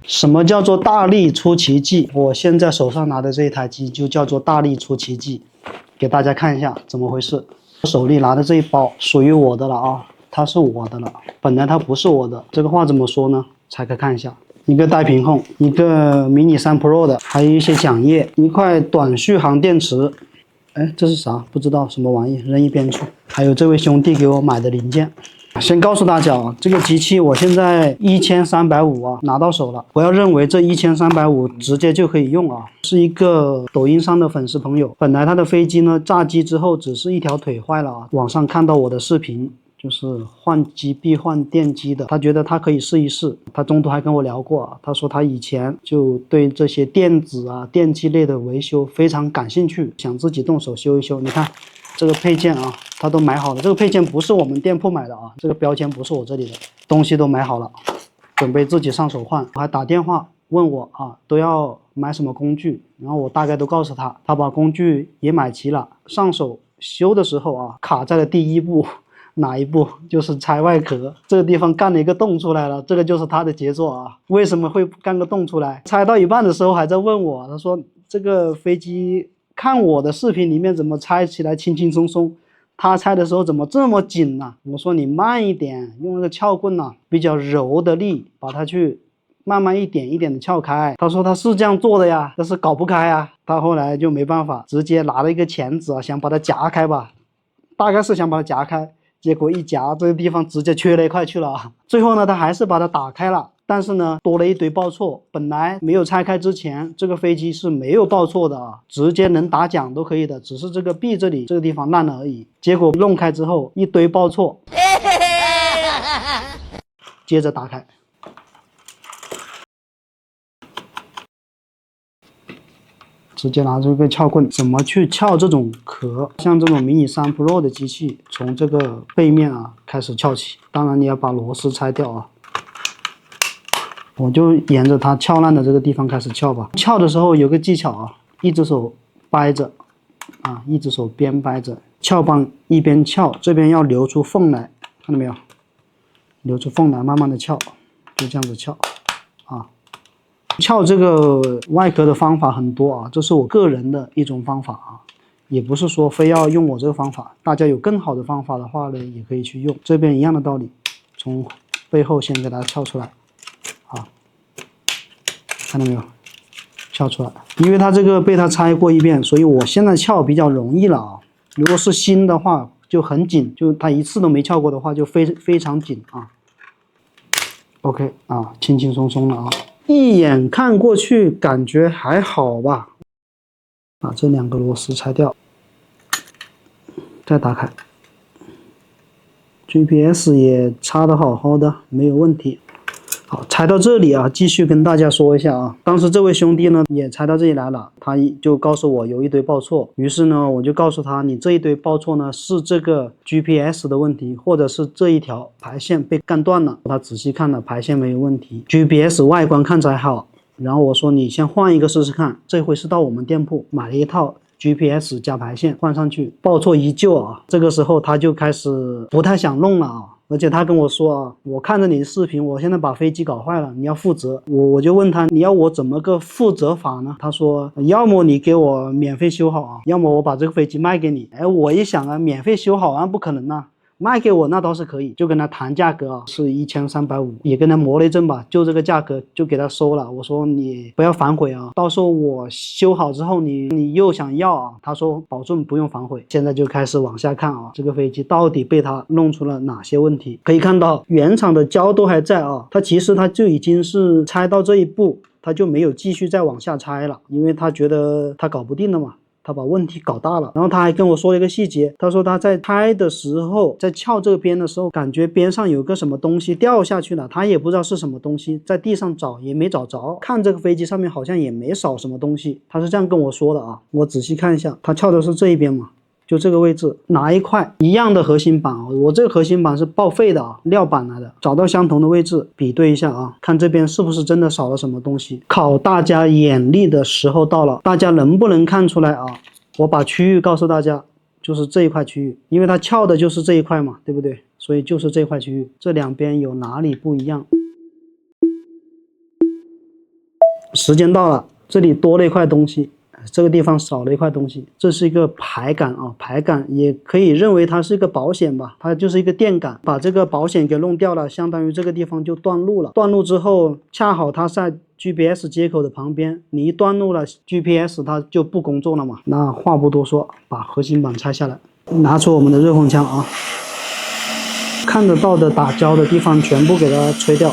什么叫做大力出奇迹？我现在手上拿的这一台机就叫做大力出奇迹，给大家看一下怎么回事。我手里拿的这一包属于我的了啊，它是我的了，本来它不是我的。这个话怎么说呢？拆开看一下，一个带屏控，一个mini 3 Pro 的，还有一些讲页，一块短续航电池。哎，这是啥？不知道什么玩意，扔一边去。还有这位兄弟给我买的零件。先告诉大家啊，这个机器我现在1350啊拿到手了，不要认为这1350直接就可以用啊，是一个抖音上的粉丝朋友，本来他的飞机呢炸机之后只是一条腿坏了啊，网上看到我的视频。就是换机必换电机的，他觉得他可以试一试。他中途还跟我聊过啊，他说他以前就对这些电子啊、电器类的维修非常感兴趣，想自己动手修一修。你看这个配件啊，他都买好了。这个配件不是我们店铺买的啊，这个标签不是我这里的，东西都买好了，准备自己上手换。还打电话问我啊，都要买什么工具，然后我大概都告诉他，他把工具也买齐了。上手修的时候啊，卡在了第一步。哪一步？就是拆外壳，这个地方干了一个洞出来了，这个就是他的杰作啊！为什么会干个洞出来？拆到一半的时候还在问我，他说这个飞机看我的视频里面怎么拆起来轻轻松松，他拆的时候怎么这么紧呢？我说你慢一点，用那个撬棍啊，比较柔的力把它去慢慢一点一点的撬开。他说他是这样做的呀，但是搞不开啊。他后来就没办法，直接拿了一个钳子啊，想把它夹开吧，大概是想把它夹开。结果一夹，这个地方直接缺了一块去了啊！最后呢，他还是把它打开了，但是呢，多了一堆报错。本来没有拆开之前，这个飞机是没有报错的啊，直接能打奖都可以的，只是这个壁这里这个地方烂了而已。结果弄开之后，一堆报错，接着打开。直接拿这个撬棍，怎么去撬这种壳？像这种mini 3 Pro 的机器，从这个背面啊开始撬起。当然你要把螺丝拆掉啊。我就沿着它撬烂的这个地方开始撬吧。撬的时候有个技巧啊，一只手掰着啊，一只手边掰着，撬棒一边撬，这边要留出缝来，看到没有？留出缝来，慢慢的撬，就这样子撬啊。撬这个外壳的方法很多啊，这是我个人的一种方法啊，也不是说非要用我这个方法，大家有更好的方法的话呢，也可以去用。这边一样的道理，从背后先给它撬出来，啊，看到没有？撬出来，因为它这个被它拆过一遍，所以我现在撬比较容易了啊。如果是新的话就很紧，就它一次都没撬过的话就非常紧啊。OK 啊，轻轻松松了啊。一眼看过去感觉还好吧，把这两个螺丝拆掉，再打开 GPS 也插得好好的，没有问题。好，拆到这里啊，继续跟大家说一下啊，当时这位兄弟呢也拆到这里来了，他就告诉我有一堆报错，于是呢我就告诉他，你这一堆报错呢是这个 GPS 的问题，或者是这一条排线被干断了。他仔细看了，排线没有问题， GPS 外观看起来好，然后我说你先换一个试试看，这回是到我们店铺买了一套 GPS 加排线换上去，报错依旧啊。这个时候他就开始不太想弄了啊，而且他跟我说啊，我看着你的视频，我现在把飞机搞坏了，你要负责。我就问他，你要我怎么个负责法呢？他说，要么你给我免费修好啊，要么我把这个飞机卖给你。哎，我一想啊，免费修好啊，不可能啊。卖给我那倒是可以，就跟他谈价格啊，是1350，也跟他磨了一阵吧，就这个价格就给他收了。我说你不要反悔啊，到时候我修好之后你又想要啊，他说保证不用反悔。现在就开始往下看啊，这个飞机到底被他弄出了哪些问题？可以看到原厂的胶都还在啊，他其实他就已经是拆到这一步，他就没有继续再往下拆了，因为他觉得他搞不定了嘛。他把问题搞大了，然后他还跟我说了一个细节，他说他在拆的时候，在撬这个边的时候，感觉边上有个什么东西掉下去了，他也不知道是什么东西，在地上找也没找着，看这个飞机上面好像也没少什么东西，他是这样跟我说的啊。我仔细看一下，他撬的是这一边嘛，就这个位置拿一块一样的核心板，我这个核心板是报废的啊，料板来的，找到相同的位置比对一下啊，看这边是不是真的少了什么东西。考大家眼力的时候到了，大家能不能看出来啊？我把区域告诉大家，就是这一块区域，因为它撬的就是这一块嘛，对不对？所以就是这块区域，这两边有哪里不一样？时间到了，这里多了一块东西，这个地方少了一块东西，这是一个排杆啊，排杆也可以认为它是一个保险吧，它就是一个电杆，把这个保险给弄掉了，相当于这个地方就断路了。断路之后，恰好它在 GPS 接口的旁边，你一断路了 ，GPS 它就不工作了嘛。那话不多说，把核心板拆下来，拿出我们的热风枪啊，看得到的打胶的地方全部给它吹掉。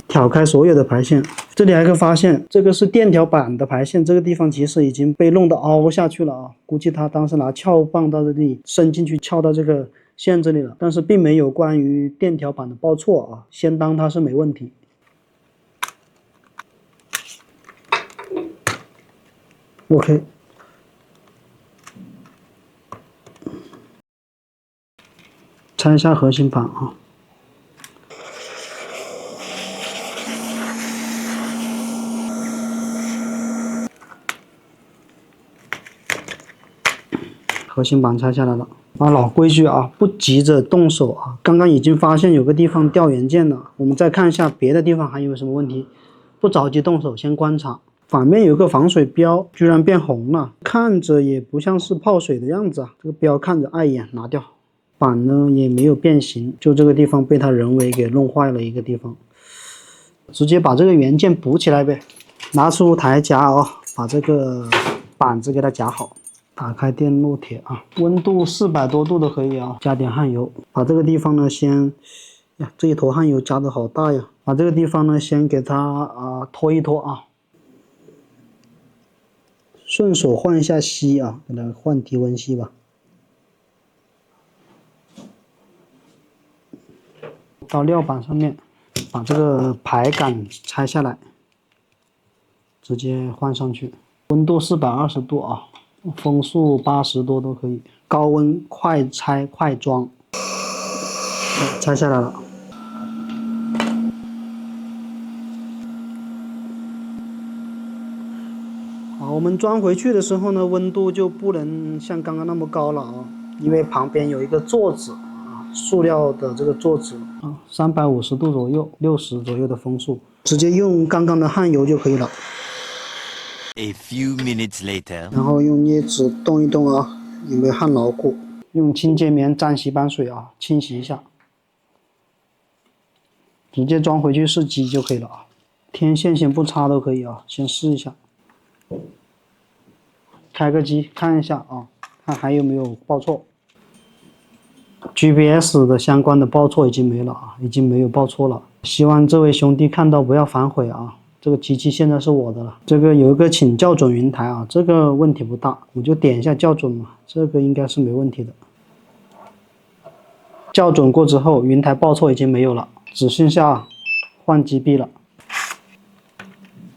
挑开所有的排线，这里还可以发现，这个是电条板的排线，这个地方其实已经被弄得凹下去了啊，估计他当时拿撬棒到这里伸进去撬到这个线这里了，但是并没有关于电条板的报错啊，先当它是没问题。OK， 拆一下核心板啊。核心板拆下来了，老规矩啊，不急着动手啊。刚刚已经发现有个地方掉元件了，我们再看一下别的地方还有什么问题。不着急动手，先观察。反面有个防水标，居然变红了，看着也不像是泡水的样子啊。这个标看着碍眼，拿掉。板呢也没有变形，就这个地方被它人为给弄坏了一个地方。直接把这个元件补起来呗。拿出台夹啊，把这个板子给它夹好。打开电烙铁啊，温度400多度都可以啊，加点汗油，把这个地方呢先，呀，这一坨汗油加的好大呀，把这个地方呢先给它拖一拖啊，顺手换一下锡啊，给它换低温锡吧。到料板上面，把这个排杆拆下来，直接换上去，温度420度啊。风速80多都可以，高温快拆快装，拆下来了。好，我们装回去的时候呢，温度就不能像刚刚那么高了啊，因为旁边有一个座子啊，塑料的这个座子啊，350度左右，60左右的风速，直接用刚刚的汗油就可以了。A few minutes later， 然后用镊子动一动啊，有没有汗牢固？用清洁棉沾洗板水啊，清洗一下，直接装回去试机就可以了啊。天线先不插都可以啊，先试一下。开个机看一下啊，看还有没有报错。GPS 的相关的报错已经没了啊，已经没有报错了。希望这位兄弟看到不要反悔啊。这个机器现在是我的了，这个有一个请校准云台啊，这个问题不大，我就点一下校准嘛，这个应该是没问题的。校准过之后，云台报错已经没有了，只剩下换机臂了。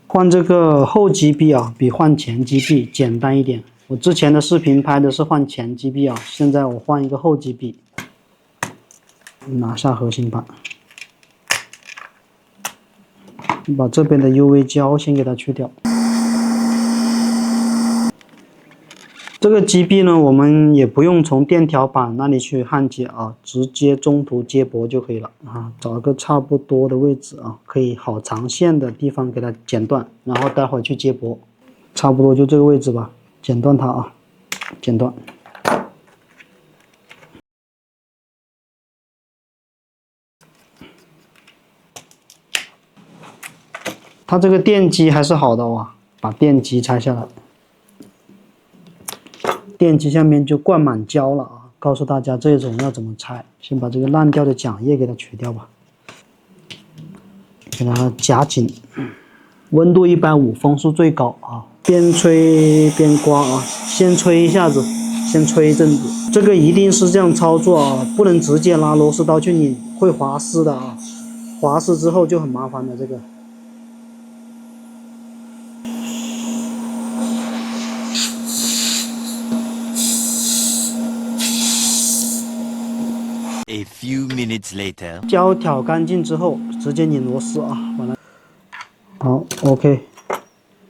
换这个后机臂啊，比换前机臂简单一点。我之前的视频拍的是换前机臂啊，现在我换一个后机臂。拿下核心板。把这边的 UV 胶先给它去掉。这个机臂呢，我们也不用从电条板那里去焊接啊，直接中途接驳就可以了啊。找个差不多的位置啊，可以好长线的地方给它剪断，然后待会儿去接驳，差不多就这个位置吧，剪断它啊，剪断。它这个电机还是好的哇，把电机拆下来，电机下面就灌满胶了啊！告诉大家这种要怎么拆，先把这个烂掉的桨叶给它取掉吧，给它夹紧，温度150，风速最高啊，边吹边刮啊，先吹一下子，先吹一阵子，这个一定是这样操作啊，不能直接拿螺丝刀去拧，会滑丝的啊，滑丝之后就很麻烦的这个。A few minutes later， 胶挑干净之后，直接拧螺丝啊，完了。好 ，OK，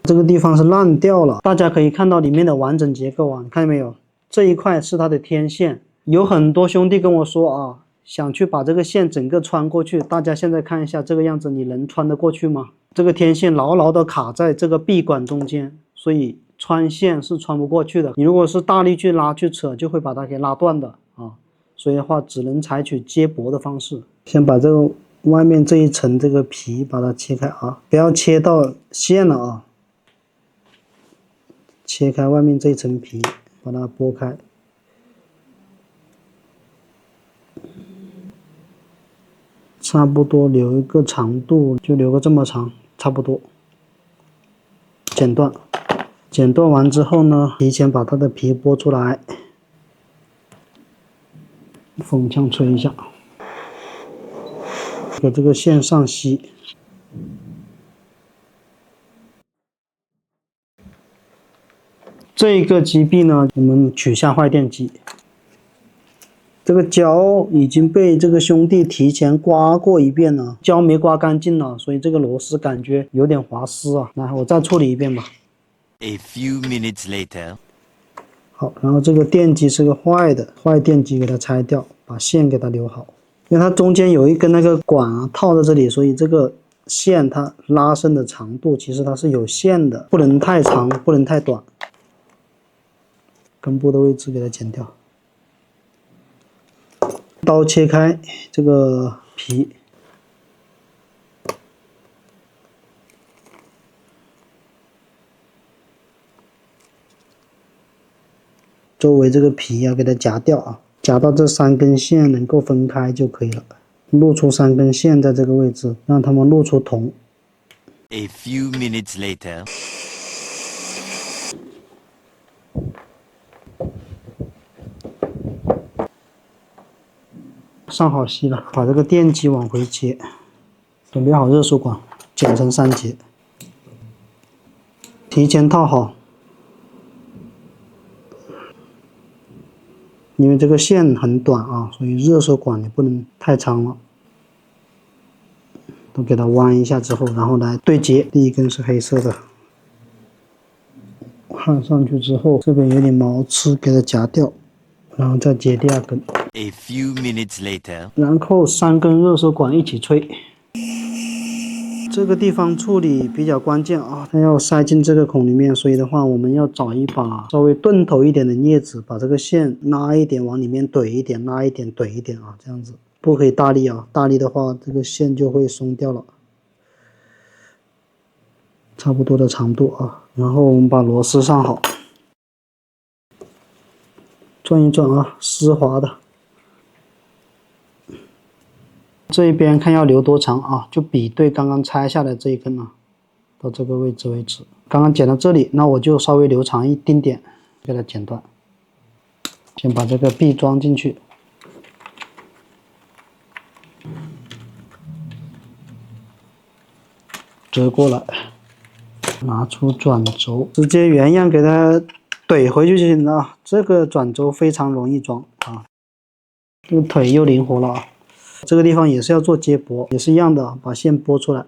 这个地方是烂掉了，大家可以看到里面的完整结构啊，你看见没有？这一块是它的天线，有很多兄弟跟我说啊，想去把这个线整个穿过去，大家现在看一下这个样子，你能穿得过去吗？这个天线牢牢的卡在这个闭管中间，所以穿线是穿不过去的。你如果是大力去拉去扯，就会把它给拉断的啊。所以的话，只能采取接驳的方式。先把这个外面这一层这个皮把它切开啊，不要切到线了啊。切开外面这一层皮，把它剥开。差不多留一个长度，就留个这么长，差不多。剪断，剪断完之后呢，提前把它的皮剥出来，风枪吹一下，给这个线上吸。这个机臂呢，我们取下坏电机。这个胶已经被这个兄弟提前刮过一遍了，胶没刮干净了，所以这个螺丝感觉有点滑丝啊。来，我再处理一遍吧。A few minutes later. 好，然后这个电机是个坏的，坏电机给它拆掉，把线给它留好。因为它中间有一根那个管啊套在这里，所以这个线它拉伸的长度其实它是有限的，不能太长，不能太短。根部的位置给它剪掉。刀切开这个皮，周围这个皮要给它夹掉啊，夹到这3根线能够分开就可以了。露出3根线在这个位置，让它们露出铜。A few minutes later. 上好锡了，把这个电机往回接，准备好热缩管，剪成3节，提前套好。因为这个线很短啊，所以热缩管也不能太长了。都给它弯一下之后，然后来对接。第一根是黑色的，焊上去之后，这边有点毛刺，给它夹掉，然后再接第2根。A few minutes later. 然后3根热缩管一起吹。这个地方处理比较关键啊，它要塞进这个孔里面，所以的话，我们要找一把稍微钝头一点的镊子，把这个线拉一点往里面怼一点，拉一点怼一点啊，这样子不可以大力啊，大力的话这个线就会松掉了。差不多的长度啊，然后我们把螺丝上好，转一转啊，丝滑的。这一边看要留多长啊，就比对刚刚拆下来这一根啊，到这个位置为止。刚刚剪到这里，那我就稍微留长一丁点，给它剪断。先把这个臂装进去，折过来，拿出转轴，直接原样给它怼回去就行了。这个转轴非常容易装啊，这个腿又灵活了啊。这个地方也是要做接驳，也是一样的，把线拨出来，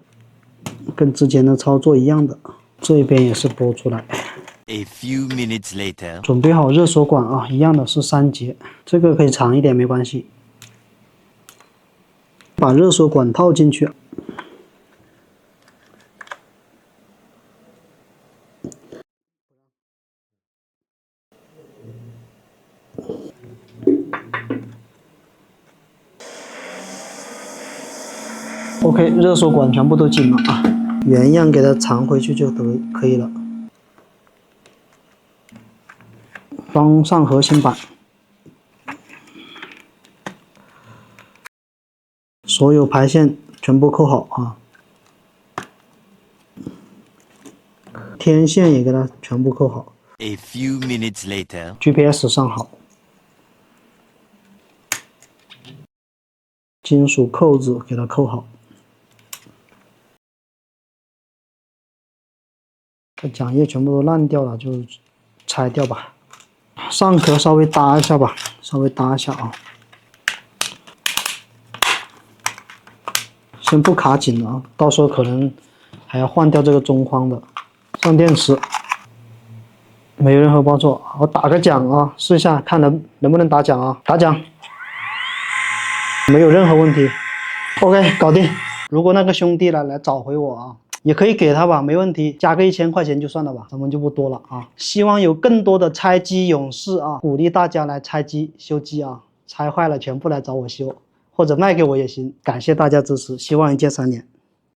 跟之前的操作一样的。这边也是拨出来。A few minutes later. 准备好热缩管啊，一样的是3节，这个可以长一点没关系。把热缩管套进去。OK， 热缩管全部都紧了啊，原样给它藏回去就可以了。装上核心板，所有排线全部扣好啊，天线也给它全部扣好。A few minutes later. GPS 上好，金属扣子给它扣好。这桨叶全部都烂掉了，就拆掉吧。上壳稍微搭一下吧，稍微搭一下啊。先不卡紧了啊，到时候可能还要换掉这个中框的。上电池，没任何报错。我打个桨啊，试一下看能不能打桨啊，打桨。没有任何问题。OK， 搞定。如果那个兄弟来找回我啊，也可以给他吧，没问题，加个1000块钱就算了吧，咱们就不多了啊。希望有更多的拆机勇士啊，鼓励大家来拆机修机啊，拆坏了全部来找我修，或者卖给我也行。感谢大家支持，希望一键3连。